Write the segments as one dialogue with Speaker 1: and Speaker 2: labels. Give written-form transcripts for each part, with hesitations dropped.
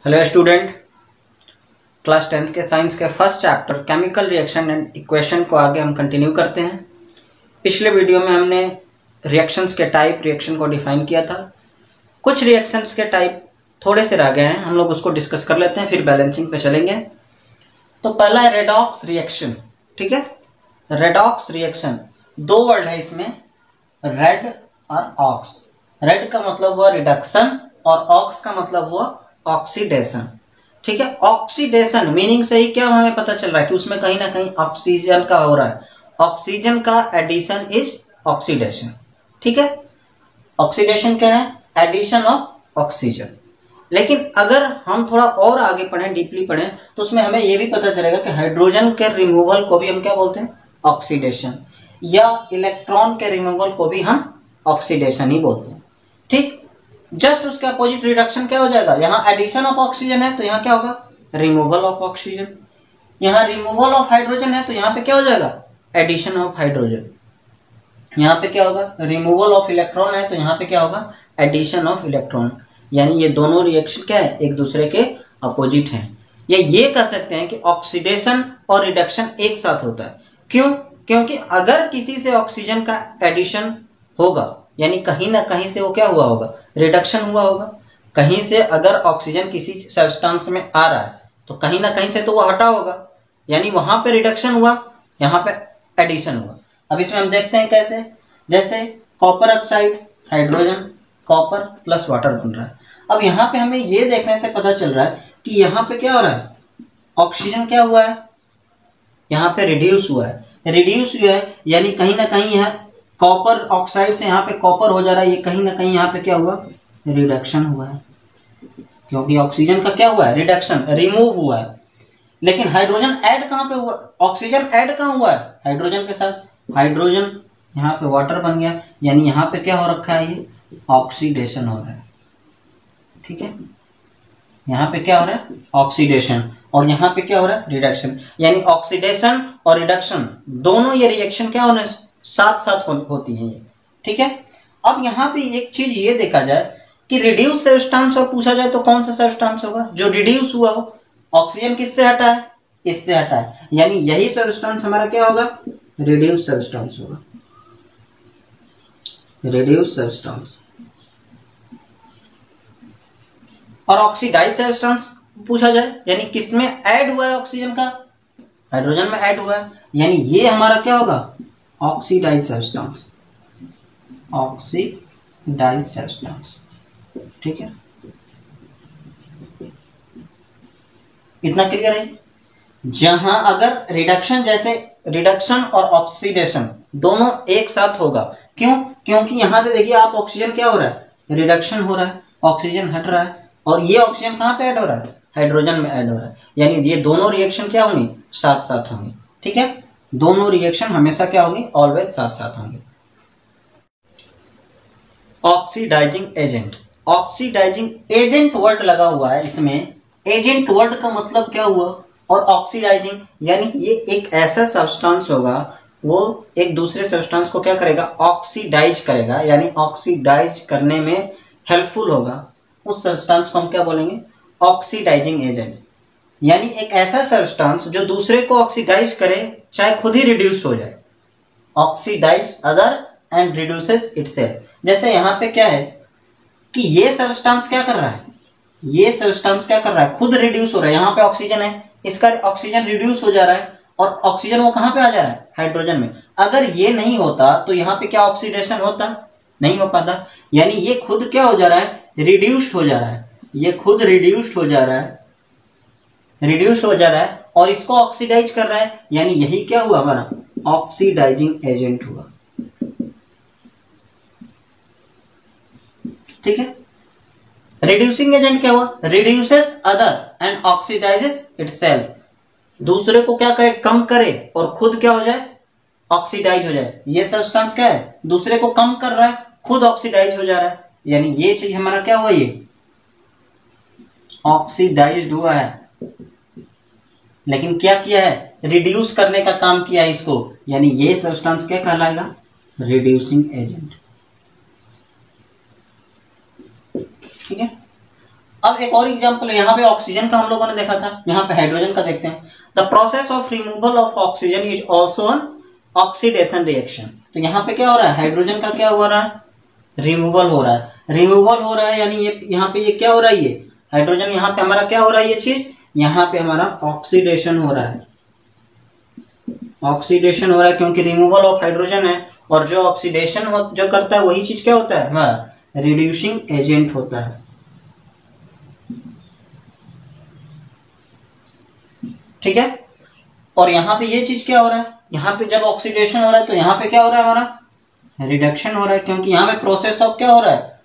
Speaker 1: Hello student, class 10th के science के first chapter chemical reaction and equation को आगे हम कंटिन्यू करते हैं। पिछले वीडियो में हमने रिएक्शंस के टाइप, रिएक्शन को डिफाइन किया था। कुछ रिएक्शंस के टाइप थोड़े से रह गए हैं, हम लोग उसको डिस्कस कर लेते हैं, फिर बैलेंसिंग पे चलेंगे। तो पहला है रेडॉक्स रिएक्शन। ठीक है, रेडॉक्स रिएक्शन, दो वर्ड है इसमें, रेड और ऑक्स। रेड का मतलब हुआ रिडक्शन और ऑक्स का मतलब हुआ ऑक्सीडेशन। ठीक है, ऑक्सीडेशन मीनिंग से ही क्या हमें पता चल रहा है कि उसमें कहीं ना कहीं ऑक्सीजन का हो रहा है। ऑक्सीजन का एडिशन इज ऑक्सीडेशन। ठीक है, ऑक्सीडेशन क्या है? Addition of oxygen. लेकिन अगर हम थोड़ा और आगे पढ़ें, डीपली पढ़ें, तो उसमें हमें यह भी पता चलेगा कि हाइड्रोजन के रिमूवल को भी हम क्या बोलते हैं? ऑक्सीडेशन। या इलेक्ट्रॉन के रिमूवल को भी हम ऑक्सीडेशन ही बोलते हैं। ठीक, जस्ट उसका अपोजिट रिडक्शन क्या हो जाएगा? यहाँ एडिशन ऑफ ऑक्सीजन है तो यहाँ क्या होगा? Removal of oxygen. यहाँ रिमूवल ऑफ हाइड्रोजन है तो यहाँ पे क्या हो जाएगा? Addition of hydrogen. यहाँ पे क्या होगा? रिमूवल ऑफ इलेक्ट्रॉन है तो यहाँ पे क्या होगा? Addition of electron. यानी ये दोनों रिएक्शन क्या है? एक दूसरे के अपोजिट हैं। या ये कह सकते हैं कि ऑक्सीडेशन और रिडक्शन एक साथ होता है। क्यों? क्योंकि अगर किसी से ऑक्सीजन का एडिशन होगा, यानी कहीं ना कहीं से वो क्या हुआ होगा? रिडक्शन हुआ होगा। कहीं से अगर ऑक्सीजन किसी सब्सटेंस में आ रहा है तो कहीं ना कहीं से तो वो हटा होगा, यानी वहां पे रिडक्शन हुआ, यहाँ पे एडिशन हुआ। अब इसमें हम देखते हैं कैसे। जैसे copper oxide, hydrogen, copper plus water बन रहा है। अब यहाँ पे हमें ये देखने से पता चल रहा है कि यहाँ पे क्या हो रहा है? ऑक्सीजन क्या हुआ है? यहाँ पे रिड्यूस हुआ है। रिड्यूस हुआ है यानी कहीं ना कहीं यहाँ कॉपर ऑक्साइड से यहाँ पे कॉपर हो जा रहा है, ये कहीं ना कहीं यहाँ पे क्या हुआ? रिडक्शन हुआ है। क्योंकि ऑक्सीजन का क्या हुआ है? रिडक्शन, रिमूव हुआ है। लेकिन हाइड्रोजन ऐड कहाँ पे हुआ? ऑक्सीजन ऐड कहाँ हुआ है? हाइड्रोजन के साथ। हाइड्रोजन यहाँ पे वाटर बन गया, यानी यहाँ पे क्या हो रखा है? ये ऑक्सीडेशन हो रहा है। ठीक है, यहाँ पे क्या हो रहा है? ऑक्सीडेशन। और यहाँ पे क्या हो रहा है? रिडक्शन। यानी ऑक्सीडेशन और रिडक्शन दोनों ये रिएक्शन क्या होने साथ साथ होती है ये। ठीक है, अब यहाँ पे एक चीज ये देखा जाए कि रिड्यूस सब्सटेंस और पूछा जाए तो कौन सा सब्सटेंस होगा जो रिड्यूस हुआ हो? ऑक्सीजन किससे हटा है? इससे हटा है, यानी यही सब्सटेंस हमारा क्या होगा? रिड्यूस सब्सटेंस होगा। Reduce substance. और ऑक्सीडाइज सब्सटेंस पूछा जाए, यानी किसमें ऐड हुआ है ऑक्सीजन का? हाइड्रोजन में ऐड हुआ है, यानी ये हमारा क्या होगा? Oxidise substance. Oxidise substance. ठीक है, इतना क्लियर है। जहां अगर रिडक्शन, जैसे रिडक्शन और ऑक्सीडेशन दोनों एक साथ होगा। क्यों? क्योंकि यहां से देखिए आप, ऑक्सीजन क्या हो रहा है? रिडक्शन हो रहा है, ऑक्सीजन हट रहा है, और ये ऑक्सीजन कहां पे ऐड हो रहा है? हाइड्रोजन में ऐड हो रहा है। यानी ये दोनों रिएक्शन क्या होंगी? साथ साथ होंगी। ठीक है, दोनों रिएक्शन हमेशा क्या होंगी? ऑलवेज साथ साथ होंगे। Oxidising agent. Oxidising agent word लगा हुआ है इसमें। एजेंट वर्ड का मतलब क्या हुआ? और ऑक्सीडाइजिंग यानी ये एक ऐसा सब्सटेंस होगा, वो एक दूसरे सब्सटेंस को क्या करेगा? ऑक्सीडाइज करेगा, यानी ऑक्सीडाइज करने में हेल्पफुल होगा। उस सब्सटेंस को हम क्या बोलेंगे? Oxidising agent. यानी एक ऐसा सब्सटेंस जो दूसरे को ऑक्सीडाइज करे, चाहे खुद ही रिड्यूस हो जाए। Oxidise other and reduces itself. जैसे यहाँ पे क्या है कि ये सब्सटेंस क्या कर रहा है? ये सब्सटेंस क्या कर रहा है? खुद रिड्यूस हो रहा है। यहाँ पे ऑक्सीजन है, इसका ऑक्सीजन रिड्यूस हो जा रहा है, और ऑक्सीजन वो कहां पे आ जा रहा है? हाइड्रोजन में। अगर ये नहीं होता तो यहाँ पे क्या ऑक्सीडेशन होता? नहीं हो पाता। यानी ये खुद क्या हो जा रहा है? रिड्यूस्ड हो जा रहा है। ये खुद रिड्यूस्ड हो जा रहा है, रिड्यूस हो जा रहा है, और इसको ऑक्सीडाइज कर रहा है, यानी यही क्या हुआ? हमारा ऑक्सीडाइजिंग एजेंट हुआ। ठीक है, रिड्यूसिंग एजेंट क्या हुआ? Reduces other and oxidises itself. दूसरे को क्या करे? कम करे, और खुद क्या हो जाए? ऑक्सीडाइज हो जाए। ये सब्सटेंस क्या है? दूसरे को कम कर रहा है, खुद ऑक्सीडाइज हो जा रहा है, यानी ये चीज हमारा क्या हुआ? ये ऑक्सीडाइज्ड हुआ है। लेकिन क्या किया है? रिड्यूस करने का काम किया है इसको, यानी ये सब्सटेंस क्या कहलाएगा? Reducing agent. ठीक है, अब एक और एग्जांपल है, यहाँ पे ऑक्सीजन का हम लोगों ने देखा था, यहाँ पे हाइड्रोजन का देखते हैं। The process of removal of oxygen is also an oxidation reaction. तो यहाँ पे क्या हो रहा है, हाइड्रोजन का क्या हो रहा है, रिमूवल हो रहा है। रिमूवल हो रहा है यानी ये यहाँ पे ये क्या हो रहा है, ये हाइड्रोजन यहाँ पे हमारा क्या हो रहा है, ये चीज यहाँ पे हमारा ऑक्सीडेशन हो रहा है। ऑक्सीडेशन हो रहा है क्योंकि रिमूवल ऑफ हाइड्रोजन है, और जो ऑक्सीडेशन जो करता है वही चीज क्या होता है, हमारा रिड्यूसिंग एजेंट होता है। ठीक है, और यहाँ पे ये चीज क्या हो रहा है, यहाँ पे जब ऑक्सीडेशन हो रहा है तो यहाँ पे क्या हो रहा है, हमारा रिडक्शन हो रहा है, क्योंकि यहाँ पे प्रोसेस ऑफ क्या हो रहा है,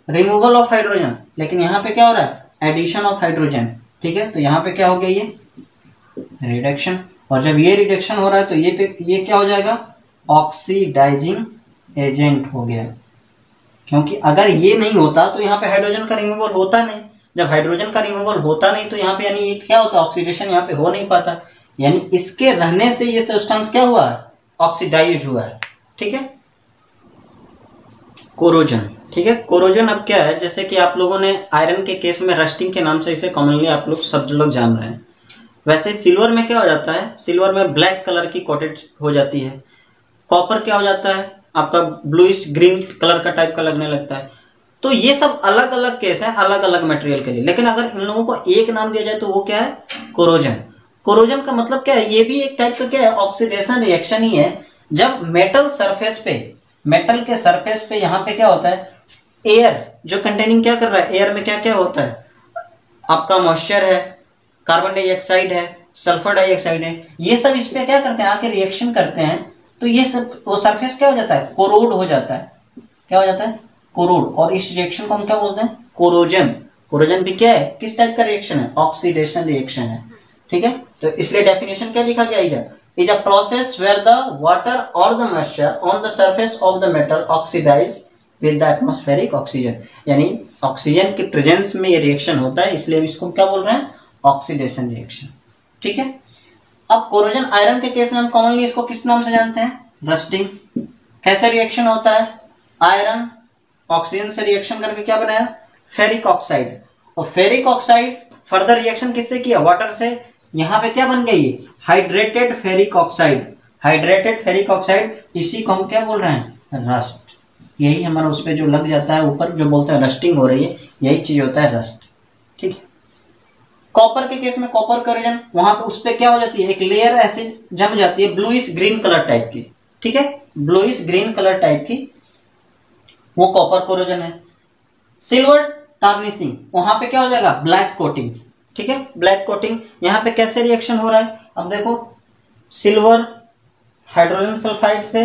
Speaker 1: रिमूवल ऑफ हाइड्रोजन, लेकिन यहाँ पे क्या हो रहा है, एडिशन ऑफ हाइड्रोजन। ठीक है, तो यहाँ पे क्या हो गया, ये रिडक्शन, और जब ये रिडक्शन हो रहा है तो ये क्या हो जाएगा, ऑक्सीडाइजिंग एजेंट हो गया। क्योंकि अगर ये नहीं होता तो यहाँ पे हाइड्रोजन का रिमूवल होता नहीं, जब हाइड्रोजन का रिमूवल होता नहीं तो यहाँ पे यानी ये क्या होता, ऑक्सीडेशन यहाँ पे हो नहीं पाता, यानी इसके रहने से ये सब्सटेंस क्या हुआ है, ऑक्सीडाइज्ड हुआ है। ठीक है, कोरोजन। ठीक है, कोरोजन अब क्या है, जैसे कि आप लोगों ने आयरन के केस में रस्टिंग के नाम से इसे कॉमनली आप लोग सब लोग जान रहे हैं। वैसे सिल्वर में क्या हो जाता है, सिल्वर में ब्लैक कलर की कोटेड हो जाती है। कॉपर क्या हो जाता है, आपका ब्लूइश ग्रीन कलर का टाइप का लगने लगता है। तो ये सब अलग अलग केस है, अलग अलग मटेरियल के लिए। लेकिन अगर इन लोगों को एक नाम दिया जाए तो वो क्या है, कोरोजन। कोरोजन का मतलब क्या है, ये भी एक टाइप का क्या है, ऑक्सीडेशन रिएक्शन ही है। जब मेटल सरफेस पे, मेटल के सरफेस पे यहाँ पे क्या होता है, एयर जो कंटेनिंग क्या कर रहा है, एयर में क्या क्या होता है, आपका मॉइस्चर है, कार्बन डाइऑक्साइड है, सल्फर डाइऑक्साइड है, ये सब इस पे क्या करते हैं, आके रिएक्शन करते हैं, तो ये सब वो सरफेस क्या हो जाता है, कोरोड हो जाता है। क्या हो जाता है, कोरोड। और इस रिएक्शन को हम क्या बोलते हैं, कोरोजन। कोरोजन भी क्या है, किस टाइप का रिएक्शन है, ऑक्सीडेशन रिएक्शन है। ठीक है, तो इसलिए डेफिनेशन क्या लिखा गया इधर, is a process where the water और the moisture on the surface of the metal oxidize with the atmospheric oxygen. यानी ऑक्सीजन के प्रेजेंस में ये रिएक्शन होता है, इसलिए इसको क्या बोल रहे हैं, ऑक्सीडेशन रिएक्शन। ठीक है, अब कोरोजन आयरन के केस में हम कॉमनली इसको किस नाम से जानते हैं, रस्टिंग। कैसे रिएक्शन होता है, आयरन ऑक्सीजन से रिएक्शन करके क्या बनाया, फेरिक ऑक्साइड, और फेरिक ऑक्साइड फर्दर रिएक्शन किससे किया, वाटर से। यहां पे क्या बन गई, hydrated ferric oxide. Hydrated ferric oxide, इसी को हम क्या बोल रहे हैं, रस्ट। यही हमारा उस पर जो लग जाता है ऊपर, जो बोलते हैं रस्टिंग हो रही है, यही चीज होता है रस्ट। ठीक है, कॉपर के केस में कॉपर कोरोजन, वहां पे उस पर क्या हो जाती है, एक लेयर ऐसे जम जाती है ब्लूइश ग्रीन कलर टाइप की। ठीक है, ब्लूइश ग्रीन कलर टाइप की, वो कॉपर कोरोजन है। सिल्वर टार्निशिंग, वहां पे क्या हो जाएगा, ब्लैक कोटिंग। ठीक है, ब्लैक कोटिंग, यहां पे कैसे रिएक्शन हो रहा है, अब देखो सिल्वर हाइड्रोजन सल्फाइड से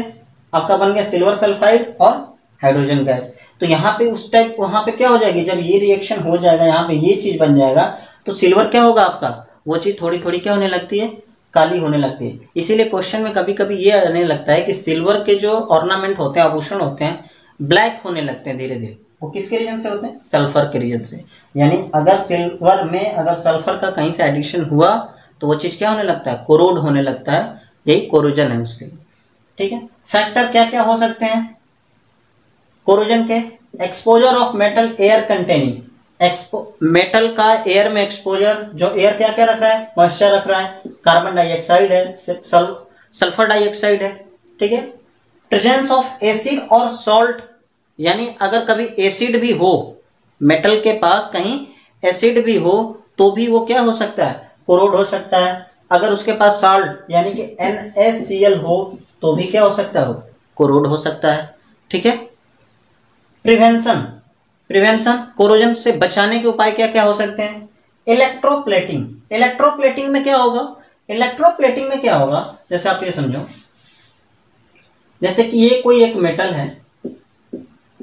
Speaker 1: आपका बन गया सिल्वर सल्फाइड और हाइड्रोजन गैस। तो यहाँ पे उस टाइप, वहां पे क्या हो जाएगी, जब ये रिएक्शन हो जाएगा, यहाँ पे ये चीज बन जाएगा, तो सिल्वर क्या होगा आपका, वो चीज थोड़ी थोड़ी क्या होने लगती है, काली होने लगती है। इसीलिए क्वेश्चन में कभी कभी ये आने लगता है कि सिल्वर के जो ऑर्नामेंट होते हैं, आभूषण होते हैं, ब्लैक होने लगते हैं धीरे धीरे। वो किसके रीजन से होते हैं, सल्फर के रीजन से। यानी अगर सिल्वर में अगर सल्फर का कहीं से एडिशन हुआ तो वो चीज क्या होने लगता है, कोरोड होने लगता है। यही कोरोजन है उसके लिए। ठीक है, फैक्टर क्या क्या हो सकते हैं कोरोजन के, exposure of metal air containing, metal का एयर में एक्सपोजर, जो एयर क्या क्या रख रहा है, मॉइस्चर रख रहा है, कार्बन डाइऑक्साइड है, सल्फर डाइऑक्साइड है। ठीक है, प्रेजेंस ऑफ एसिड और सॉल्ट, यानी अगर कभी एसिड भी हो, मेटल के पास कहीं एसिड भी हो तो भी वो क्या हो सकता है, कोरोड हो सकता है। अगर उसके पास सॉल्ट यानी कि NaCl हो तो भी क्या हो सकता है, कोरोड हो सकता है। ठीक है, प्रिवेंशन, कोरोजन से बचाने के उपाय क्या क्या हो सकते हैं, इलेक्ट्रोप्लेटिंग। इलेक्ट्रोप्लेटिंग में क्या होगा, इलेक्ट्रोप्लेटिंग में क्या होगा, जैसे आप ये समझो, जैसे कि ये कोई एक मेटल है,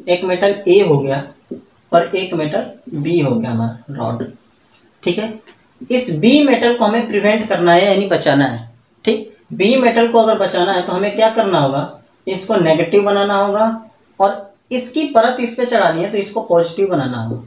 Speaker 1: एक मेटल A हो गया और एक मेटल B हो गया हमारा रॉड। ठीक है, इस B मेटल को हमें प्रिवेंट करना है यानी बचाना है। ठीक, B मेटल को अगर बचाना है तो हमें क्या करना होगा, इसको नेगेटिव बनाना होगा और इसकी परत इस पे चढ़ानी है तो इसको पॉजिटिव बनाना होगा।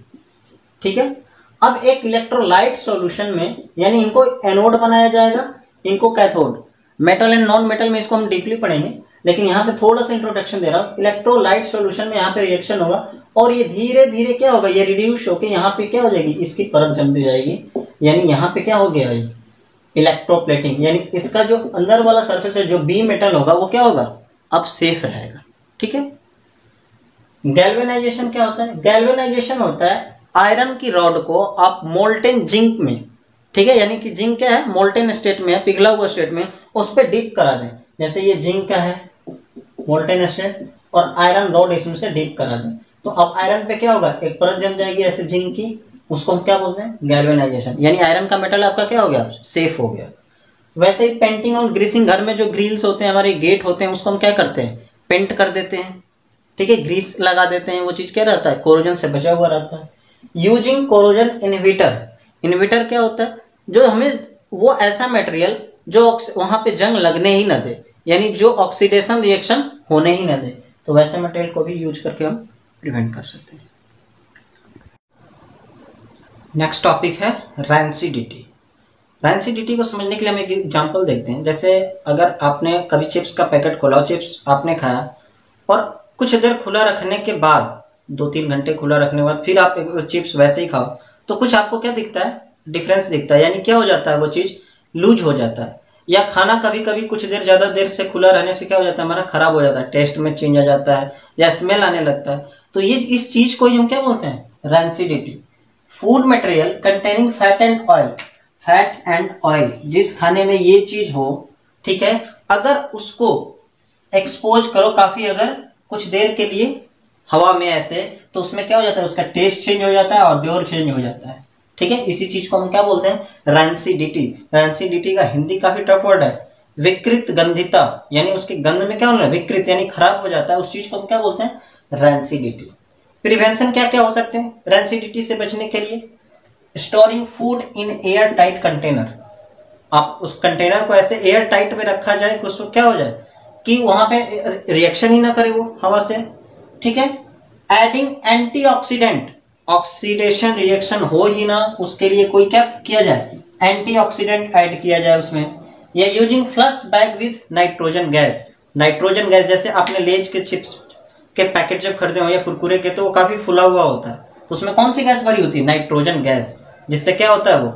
Speaker 1: ठीक है, अब एक इलेक्ट्रोलाइट सॉल्यूशन में, यानी इनको एनोड बनाया जाएगा, इनको cathode. Metal and non metal में इसको हम डीपली पढ़ेंगे। लेकिन यहाँ पे थोड़ा सा इंट्रोडक्शन दे रहा हूँ। इलेक्ट्रोलाइट सॉल्यूशन में यहाँ पे रिएक्शन होगा और ये धीरे धीरे क्या होगा, ये रिड्यूस होके यहाँ पे क्या हो जाएगी, इसकी परत जमती जाएगी, यानी यहाँ पे क्या हो गया, इलेक्ट्रोप्लेटिंग, यानी इसका जो अंदर वाला सरफेस है, जो बी मेटल होगा, वो क्या होगा, अब सेफ रहेगा। ठीक है। गैल्वेनाइजेशन क्या होता है? गैल्वेनाइजेशन होता है आयरन की रॉड को आप मोल्टेन जिंक में, ठीक है, यानी कि जिंक क्या है, मोल्टेन स्टेट में है, पिघला हुआ स्टेट में, उस पर डिप करा दें। जैसे ये जिंक का है मोल्टेन स्टेट और आयरन रॉड इसमें से डिप करा दें, तो अब आयरन पे क्या होगा, एक परत जम जाएगी ऐसे जिंक की, उसको हम क्या बोलते हैं, गैल्वेनाइजेशन, यानी आयरन का मेटल आपका क्या हो गया, सेफ हो गया। वैसे ही पेंटिंग और ग्रीसिंग, घर में जो ग्रिल्स होते हैं, हमारे गेट होते हैं, उसको हम क्या करते हैं, पेंट कर देते हैं। ठीक है, ग्रीस लगा देते हैं, वो चीज क्या रहता है, कोरोजन से बचा हुआ रहता है। यूजिंग कोरोजन इनहिबिटर, इनहिबिटर क्या होता है, जो हमें वो ऐसा मटेरियल जो वहां पे जंग लगने ही न दे, यानी जो ऑक्सीडेशन रिएक्शन होने ही न दे, तो वैसे मटेरियल को भी यूज करके हम प्रिवेंट कर सकते हैं। नेक्स्ट टॉपिक है रैंसिडिटी। रैंसिडिटी को समझने के लिए हम एक एग्जांपल देखते हैं। जैसे अगर आपने कभी चिप्स का पैकेट खोला, चिप्स आपने खाया और कुछ देर खुला रखने के बाद, 2-3 घंटे खुला रखने के बाद फिर आप चिप्स वैसे ही खाओ, तो कुछ आपको क्या दिखता है, डिफरेंस दिखता है, यानी क्या हो जाता है, वो चीज लूज हो जाता है। या खाना कभी कभी कुछ देर ज्यादा देर से खुला रहने से क्या हो जाता है, हमारा खराब हो जाता है, टेस्ट में चेंज आ जाता है या स्मेल आने लगता है। तो ये इस चीज को हम क्या बोलते हैं, rancidity. Food material containing fat and oil, fat and oil, जिस खाने में ये चीज हो, ठीक है, अगर उसको एक्सपोज करो काफी, अगर कुछ देर के लिए हवा में ऐसे, तो उसमें क्या हो जाता है, उसका टेस्ट चेंज हो जाता है और ड्योर चेंज हो जाता है। ठीक है, इसी चीज को हम क्या बोलते हैं, रैंसिडिटी। रैंसिडिटी का हिंदी काफी टफ वर्ड है, विकृत गंधिता, यानी उसके गंध में क्या होना है, विकृत, यानी खराब हो जाता है, उस चीज को हम क्या बोलते हैं, रैंसिडिटी। प्रिवेंशन क्या क्या हो सकते हैं रैंसिडिटी से बचने के लिए? Storing food in air tight container, आप उस कंटेनर को ऐसे एयर टाइट में रखा जाए कि उसको क्या हो जाए, कि वहां पे रिएक्शन ही ना करे वो हवा से। ठीक है। एडिंग एंटीऑक्सीडेंट, ऑक्सीडेशन रिएक्शन हो ही ना, उसके लिए कोई क्या किया जाए, एंटीऑक्सीडेंट ऐड किया जाए उसमें। या using flush bag with nitrogen gas, nitrogen gas, जैसे आपने लेज के चिप्स के पैकेट जब खरीदे हो या कुरकुरे के, तो वो काफी फुला हुआ होता है, तो उसमें कौन सी गैस भरी होती है, नाइट्रोजन गैस, जिससे क्या होता है वो,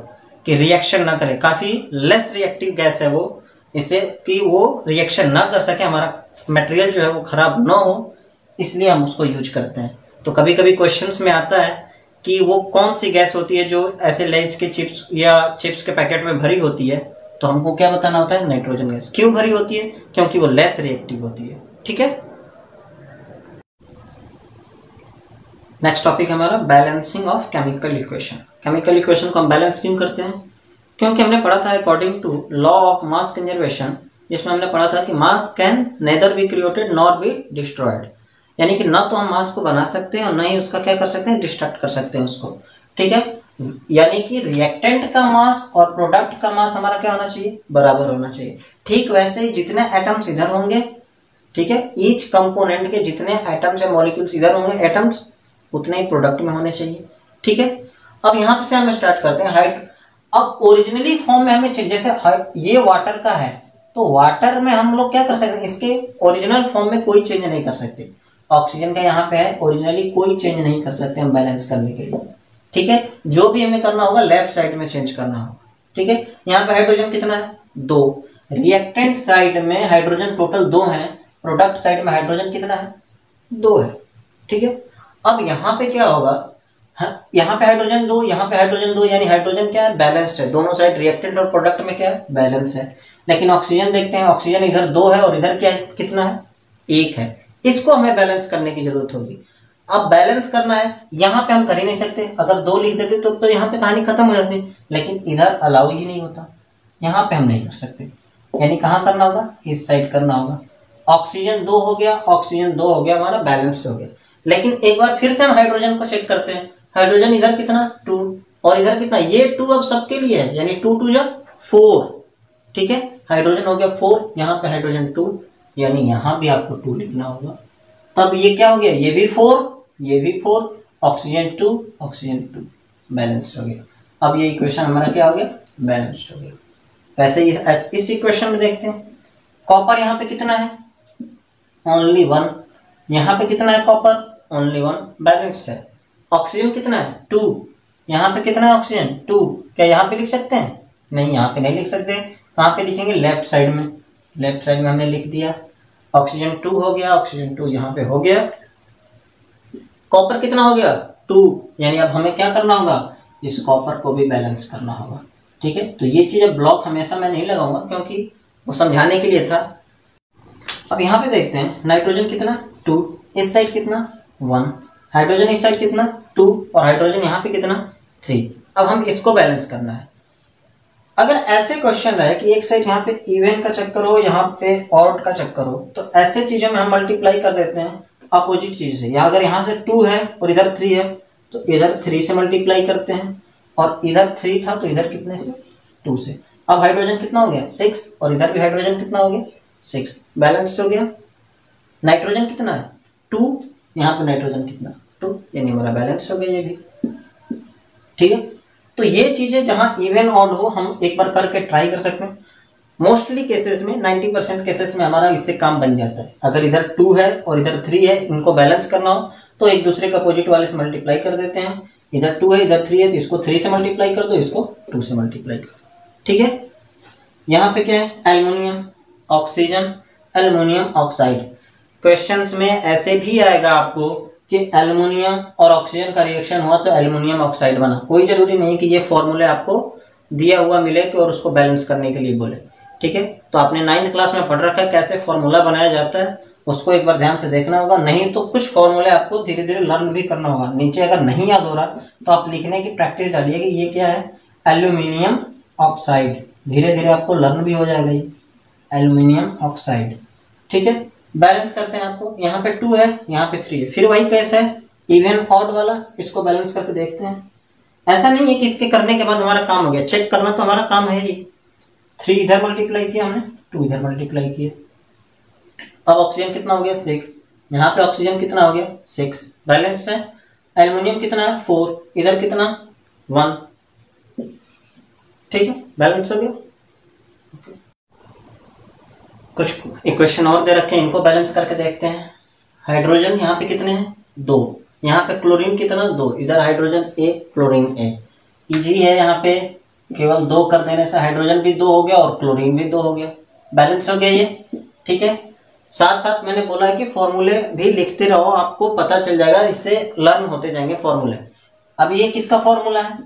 Speaker 1: कि रिएक्शन ना करे, काफी लेस रिएक्टिव गैस है वो, इससे कि वो रिएक्शन ना कर सके, हमारा मटेरियल जो है वो खराब ना हो, इसलिए हम उसको यूज करते हैं। तो कभी कभी क्वेश्चंस में आता है कि वो कौन सी गैस होती है जो ऐसे लेज के चिप्स या चिप्स के पैकेट में भरी होती है, तो हमको क्या बताना होता है, नाइट्रोजन गैस। क्यों भरी होती है? क्योंकि वो लेस रिएक्टिव होती है। ठीक है। नेक्स्ट टॉपिक हमारा balancing of chemical equation. Chemical equation को हम बैलेंस क्यों करते हैं? क्योंकि हमने पढ़ा था according to law of mass conservation, जिसमें हमने पढ़ा था कि mass can neither be created nor be destroyed, यानी कि ना तो हम मास को बना सकते हैं और ना ही उसका क्या कर सकते हैं, डिस्ट्रक्ट कर सकते हैं उसको। ठीक है। यानी कि रिएक्टेंट का मास और प्रोडक्ट का मास हमारा क्या होना चाहिए, बराबर होना चाहिए। ठीक वैसे ही जितने एटम्स इधर होंगे, ठीक है, ईच कंपोनेंट के जितने एटम्स या मॉलिक्यूल्स इधर होंगे एटम्स, उतने ही प्रोडक्ट में होने चाहिए। ठीक है। अब यहां से हम स्टार्ट करते हैं हाइट। अब ओरिजिनली फॉर्म में हमें जैसे ये वाटर का है, तो वाटर में हम लोग क्या कर सकते हैं, इसके ओरिजिनल फॉर्म में कोई चेंज नहीं कर सकते। ऑक्सीजन का यहाँ पे है, ओरिजिनली कोई चेंज नहीं कर सकते हम बैलेंस करने के लिए। ठीक है। जो भी हमें करना होगा लेफ्ट साइड में चेंज करना होगा। ठीक है। यहाँ पे हाइड्रोजन कितना है, 2। रिएक्टेंट साइड में हाइड्रोजन टोटल 2 है, प्रोडक्ट साइड में हाइड्रोजन कितना है, 2 है। ठीक है। अब यहाँ पे क्या होगा, यहाँ पे हाइड्रोजन 2, यहाँ पे हाइड्रोजन 2, यानी हाइड्रोजन क्या है, बैलेंस्ड है, दोनों साइड रिएक्टेंट और प्रोडक्ट में क्या है, बैलेंस है। लेकिन ऑक्सीजन देखते हैं, ऑक्सीजन इधर 2 है और इधर क्या है, कितना है, 1 है। इसको हमें बैलेंस करने की जरूरत होगी। अब बैलेंस करना है, यहाँ पे हम कर ही नहीं सकते, अगर 2 लिख देते तो यहाँ पे कहानी खत्म हो जाती, लेकिन इधर अलाउ ही नहीं होता, यहाँ पे हम नहीं कर सकते, यानी कहाँ करना होगा, इस साइड करना होगा। ऑक्सीजन 2 हो गया, ऑक्सीजन 2 हो गया, हमारा बैलेंस्ड हो गया। लेकिन एक बार फिर से हम हाइड्रोजन को चेक करते हैं, हाइड्रोजन इधर कितना, 2 और इधर कितना, ये 2 अब सबके लिए है, यानी 2 2 जा 4। ठीक है। हाइड्रोजन हो गया 4, यहाँ पे हाइड्रोजन 2, यानी यहां भी आपको 2 लिखना होगा। तब ये क्या हो गया, ये भी 4, ये भी 4, ऑक्सीजन 2, ऑक्सीजन 2, बैलेंस हो गया। अब ये इक्वेशन हमारा क्या हो गया, बैलेंस्ड हो गया। वैसे इस इक्वेशन में देखते हैं, कॉपर यहाँ पे कितना है, ओनली वन। यहाँ पे कितना है कॉपर, ओनली वन, बैलेंस है। ऑक्सीजन कितना है, 2। यहाँ पे कितना है ऑक्सीजन, 2। क्या यहाँ पे लिख सकते हैं, नहीं यहाँ पे नहीं लिख सकते। कहाँ पे लिखेंगे, लेफ्ट साइड में। लेफ्ट साइड में हमने लिख दिया, ऑक्सीजन 2 हो गया, ऑक्सीजन 2 यहाँ पे हो गया। कॉपर कितना हो गया, 2। यानी अब हमें क्या करना होगा, इस कॉपर को भी बैलेंस करना होगा। ठीक है, तो ये चीज ब्लॉक हमेशा मैं नहीं लगाऊंगा क्योंकि वो समझाने के लिए था। अब यहाँ पे देखते हैं, नाइट्रोजन कितना, 2, इस साइड कितना, 1, हाइड्रोजन इस साइड कितना, 2, और हाइड्रोजन यहाँ पे कितना, 3। अब हम इसको बैलेंस करना है। अगर ऐसे क्वेश्चन रहे कि एक साइड यहाँ पे इवन का चक्कर हो, यहाँ पे ऑड का चक्कर हो, तो ऐसे चीजों में हम मल्टीप्लाई कर देते हैं अपोजिट चीज से। या अगर यहाँ से 2 है और इधर 3 है तो इधर 3 से मल्टीप्लाई करते हैं, और इधर 3 था तो इधर कितने से, 2 से। अब हाइड्रोजन कितना हो गया, 6, और इधर भी हाइड्रोजन कितना हो गया, 6, बैलेंस हो गया। नाइट्रोजन कितना है, 2, यहाँ पे नाइट्रोजन कितना, 2, यानी हमारा बैलेंस हो गया ये भी। ठीक है, तो ये चीजें जहां इवन ऑड हो हम एक बार करके ट्राई कर सकते हैं। मोस्टली केसेस में 90% केसेस में हमारा इससे काम बन जाता है। अगर इधर 2 है और इधर 3 है, इनको बैलेंस करना हो तो एक दूसरे का अपोजिट वाले से मल्टीप्लाई कर देते हैं। इधर 2 है इधर 3 है तो इसको 3 से मल्टीप्लाई कर दो, इसको 2 से मल्टीप्लाई कर दो। ठीक है, यहाँ पे क्या है, aluminium, oxygen, aluminium oxide. Questions में ऐसे भी आएगा आपको कि एल्युमिनियम और ऑक्सीजन का रिएक्शन हुआ तो एल्युमिनियम ऑक्साइड बना। कोई जरूरी नहीं कि ये फॉर्मूले आपको दिया हुआ मिले कि और उसको बैलेंस करने के लिए बोले। ठीक है, तो आपने 9th क्लास में पढ़ रखा है कैसे फॉर्मूला बनाया जाता है, उसको एक बार ध्यान से देखना होगा। नहीं तो कुछ फॉर्मूले आपको धीरे धीरे लर्न भी करना होगा। नीचे अगर नहीं याद हो रहा तो आप लिखने की प्रैक्टिस डालिए कि ये क्या है, एल्यूमिनियम ऑक्साइड। धीरे धीरे आपको लर्न भी हो जाएगा ये एल्यूमिनियम ऑक्साइड। ठीक है, बैलेंस करते हैं आपको। यहाँ पे 2 है यहाँ पे 3 है, फिर वही कैसे है, इवन ऑड वाला, इसको बैलेंस करके देखते हैं। ऐसा नहीं है कि इसके करने के बाद हमारा काम हो गया, चेक करना तो हमारा काम है ही। 3 इधर मल्टीप्लाई किया हमने, 2 इधर मल्टीप्लाई किया। अब ऑक्सीजन कितना हो गया, 6, यहाँ पे ऑक्सीजन कितना हो गया, 6, बैलेंस है। एल्युमिनियम कितना है, 4, इधर कितना, 1। ठीक है, बैलेंस हो गया। कुछ इक्वेशन और दे रखे हैं, इनको बैलेंस करके देखते हैं। हाइड्रोजन यहाँ पे कितने हैं, 2, यहाँ पे क्लोरीन कितना, 2, इधर हाइड्रोजन 1 क्लोरीन 1। इजी है, यहाँ पे केवल 2 कर देने से हाइड्रोजन भी 2 हो गया और क्लोरीन भी 2 हो गया, बैलेंस हो गया ये। ठीक है, साथ साथ मैंने बोला है कि फॉर्मूले भी लिखते रहो, आपको पता चल जाएगा, इससे लर्न होते जाएंगे फॉर्मूले। अब ये किसका फॉर्मूला है,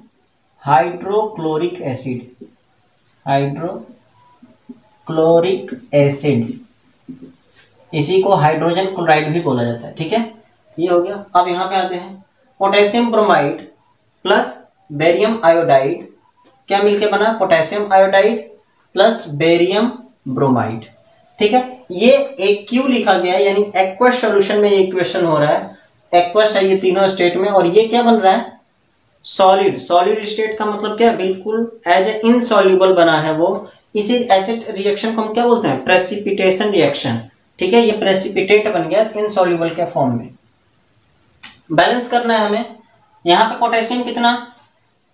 Speaker 1: हाइड्रोक्लोरिक एसिड, हाइड्रोक्लोरिक एसिड, इसी को हाइड्रोजन क्लोराइड भी बोला जाता है। ठीक है, ये हो गया। अब यहां पे आते हैं, potassium bromide plus barium iodide क्या मिलके बना, potassium iodide plus barium bromide. ठीक है, ये एक क्यों लिखा गया है, यानी एक्वस सॉल्यूशन में ये इक्वेशन हो रहा है। एक्वस है ये तीनों स्टेट में, और ये क्या बन रहा है, सॉलिड। सॉलिड स्टेट का मतलब क्या है, बिल्कुल एज ए इनसॉल्युबल बना है वो। इसी एसिड रिएक्शन को हम क्या बोलते हैं, प्रेसिपिटेशन रिएक्शन। ठीक है, ये प्रेसिपिटेट बन गया इनसॉल्युबल के फॉर्म में। बैलेंस करना है हमें। यहाँ पे पोटेशियम कितना,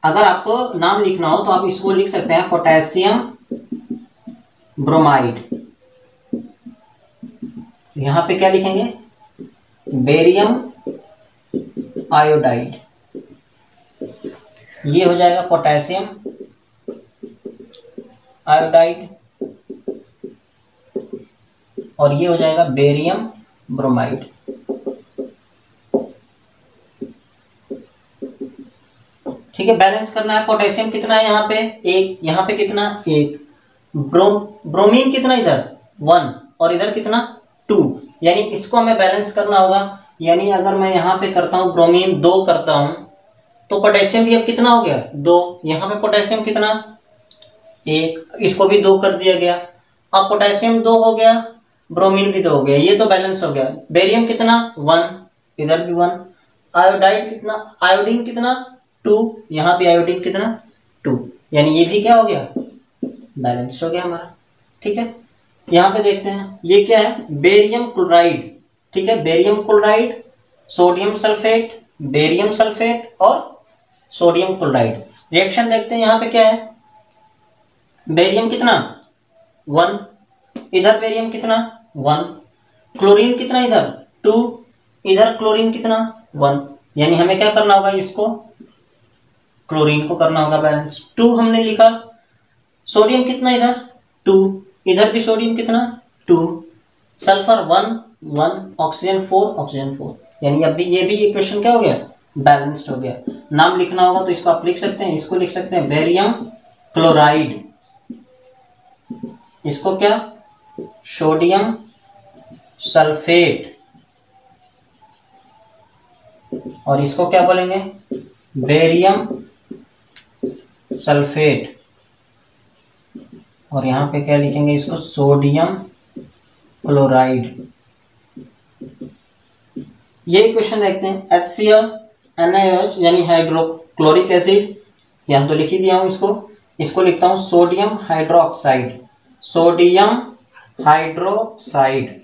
Speaker 1: अगर आपको नाम लिखना हो तो आप इसको लिख सकते हैं पोटेशियम ब्रोमाइड। यहां पे क्या लिखेंगे, बेरियम आयोडाइड। ये हो जाएगा पोटेशियम आयोडाइड, और ये हो जाएगा बेरियम ब्रोमाइड। ठीक है, बैलेंस करना है। पोटेशियम कितना है यहाँ पे, 1, यहाँ पे कितना, 1। ब्रोमीन कितना, इधर 1 और इधर कितना, 2, यानी इसको हमें बैलेंस करना होगा। यानी अगर मैं यहाँ पे करता हूं ब्रोमीन 2 करता हूं तो पोटेशियम भी अब कितना हो गया, 2। यहाँ पे पोटेशियम कितना, 1, इसको भी 2 कर दिया गया। अब पोटेशियम 2 हो गया, ब्रोमीन भी 2 हो गया, ये तो बैलेंस हो गया। बेरियम कितना, 1, इधर भी 1। आयोडाइड कितना, आयोडीन कितना, 2, यहाँ भी आयोडीन कितना, 2, यानी ये भी क्या हो गया, बैलेंस हो गया हमारा। ठीक है, यहां पे देखते हैं ये क्या है, बेरियम क्लोराइड। ठीक है, barium chloride, sodium sulphate, barium sulphate और सोडियम क्लोराइड। रिएक्शन देखते हैं, यहां पे क्या है, बेरियम कितना, 1, इधर बेरियम कितना, 1, क्लोरीन कितना इधर 2, इधर क्लोरीन कितना 1, यानी हमें क्या करना होगा, इसको क्लोरीन को करना होगा बैलेंस। 2 हमने लिखा। सोडियम कितना इधर 2, इधर भी सोडियम कितना 2, सल्फर 1 1, ऑक्सीजन 4 ऑक्सीजन 4, यानी अभी ये भी इक्वेशन क्या हो गया, बैलेंस्ड हो गया। नाम लिखना होगा तो इसको आप लिख सकते हैं, इसको लिख सकते हैं बेरियम क्लोराइड, इसको क्या सोडियम सल्फेट, और इसको क्या बोलेंगे बेरियम सल्फेट, और यहां पे क्या लिखेंगे इसको सोडियम क्लोराइड। ये इक्वेशन देखते हैं। HCl NaOH यानी हाइड्रोक्लोरिक एसिड, यहां तो लिख ही दिया हूं इसको लिखता हूं सोडियम हाइड्रोक्साइड, सोडियम हाइड्रोक्साइड,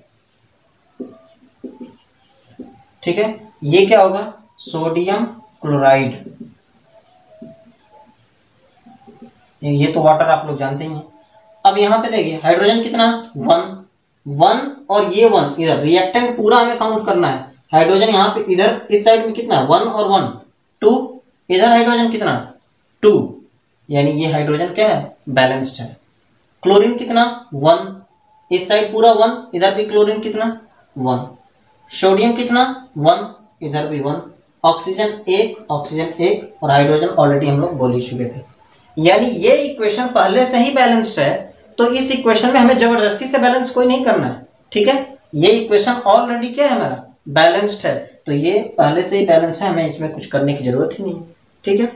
Speaker 1: ठीक है। ये क्या होगा सोडियम क्लोराइड, ये तो वाटर आप लोग जानते ही हैं। अब यहां पे देखिए हाइड्रोजन कितना 1 और ये 1 इधर, रिएक्टेंट पूरा हमें काउंट करना है। हाइड्रोजन यहाँ पे इधर इस साइड में कितना 1 और 1 2, इधर हाइड्रोजन कितना 2, यानी ये हाइड्रोजन क्या है बैलेंस्ड है। क्लोरीन कितना 1, इस साइड पूरा 1, इधर भी क्लोरीन कितना 1, सोडियम कितना 1, इधर भी 1, ऑक्सीजन 1 और हाइड्रोजन ऑलरेडी हम लोग बोल ही चुके थे। यानी ये इक्वेशन पहले से ही बैलेंस्ड है, तो इस इक्वेशन में हमें जबरदस्ती से बैलेंस कोई नहीं करना है, ठीक है। ये इक्वेशन ऑलरेडी क्या है हमारा बैलेंस्ड है, तो ये पहले से ही बैलेंस है, हमें इसमें कुछ करने की जरूरत ही नहीं है, ठीक है।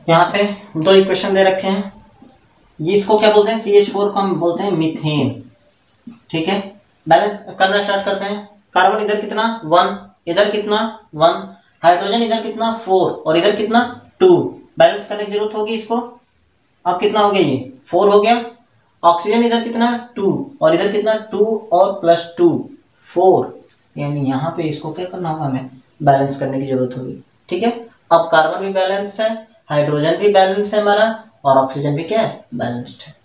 Speaker 1: यहाँ पे 2 इक्वेशन दे रखे हैं, ये इसको क्या बोलते हैं CH4 को हम बोलते हैं मीथेन, ठीक है। बैलेंस करना स्टार्ट करते हैं। कार्बन इधर कितना 1, इधर कितना 1, हाइड्रोजन इधर कितना 4 और इधर कितना 2, बैलेंस करने की जरूरत होगी इसको। अब कितना हो गया ये 4 हो गया। ऑक्सीजन इधर कितना 2 और इधर कितना 2 और प्लस 2 4, यानी यहाँ पे इसको क्या करना होगा हमें बैलेंस करने की जरूरत होगी, ठीक है। अब कार्बन भी बैलेंस है, हाइड्रोजन भी बैलेंस है हमारा, और ऑक्सीजन भी क्या है बैलेंस्ड है,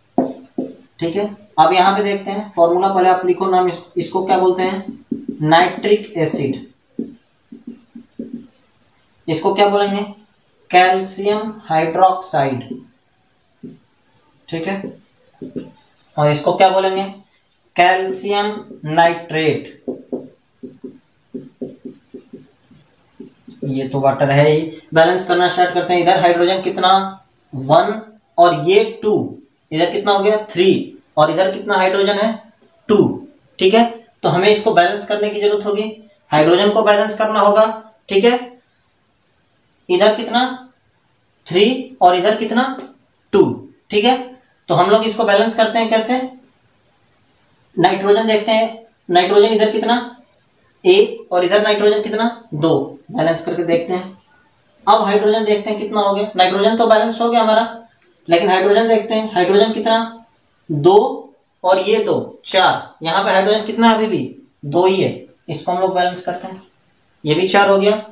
Speaker 1: ठीक है। अब यहाँ पे देखते हैं फॉर्मूला, पहले आप लिखो नाम, इसको क्या बोलते हैं नाइट्रिक एसिड, इसको क्या बोलेंगे कैल्शियम हाइड्रोक्साइड, ठीक है। और इसको क्या बोलेंगे कैल्शियम नाइट्रेट, ये तो वाटर है ही। बैलेंस करना स्टार्ट करते हैं। इधर हाइड्रोजन कितना 1 और ये 2, इधर कितना हो गया 3 और इधर कितना हाइड्रोजन है 2, ठीक है। तो हमें इसको बैलेंस करने की जरूरत होगी, हाइड्रोजन को बैलेंस करना होगा, ठीक है। इधर कितना 3 और इधर कितना 2, ठीक है। तो हम लोग इसको बैलेंस करते हैं कैसे, नाइट्रोजन देखते हैं, नाइट्रोजन इधर कितना 1 और इधर नाइट्रोजन कितना 2, बैलेंस करके देखते हैं। अब हाइड्रोजन देखते हैं कितना हो गया, नाइट्रोजन तो बैलेंस हो गया हमारा, लेकिन हाइड्रोजन देखते हैं, हाइड्रोजन कितना 2 और ये 2 4, यहां पे हाइड्रोजन कितना है अभी भी 2 ही है, इसको हम लोग बैलेंस करते हैं, ये भी 4 हो गया।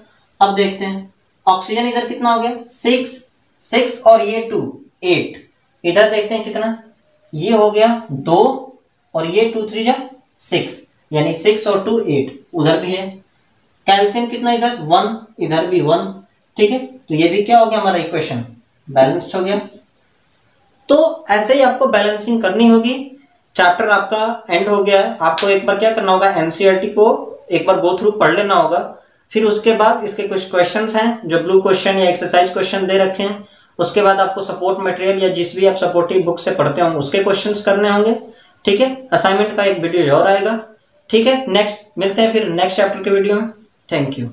Speaker 1: अब देखते हैं ऑक्सीजन इधर कितना हो गया 6 और ये 2 8, इधर देखते हैं कितना, ये हो गया 2 और ये 2 3 जा 6, यानी 6 और 2 8, उधर भी है। कैल्शियम कितना इधर 1, इधर भी 1, ठीक है। तो ये भी क्या हो गया हमारा इक्वेशन बैलेंस्ड हो गया। तो ऐसे ही आपको बैलेंसिंग करनी होगी। चैप्टर आपका एंड हो गया है, आपको एक बार क्या करना होगा एनसीईआरटी को एक बार गो थ्रू पढ़ लेना होगा, फिर उसके बाद इसके कुछ क्वेश्चंस हैं जो ब्लू क्वेश्चन या एक्सरसाइज क्वेश्चन दे रखे हैं, उसके बाद आपको सपोर्ट मटेरियल या जिस भी आप सपोर्टिव बुक से पढ़ते होंगे उसके क्वेश्चंस करने होंगे, ठीक है। असाइनमेंट का एक वीडियो और आएगा, ठीक है। नेक्स्ट मिलते हैं फिर नेक्स्ट चैप्टर के वीडियो में। Thank you.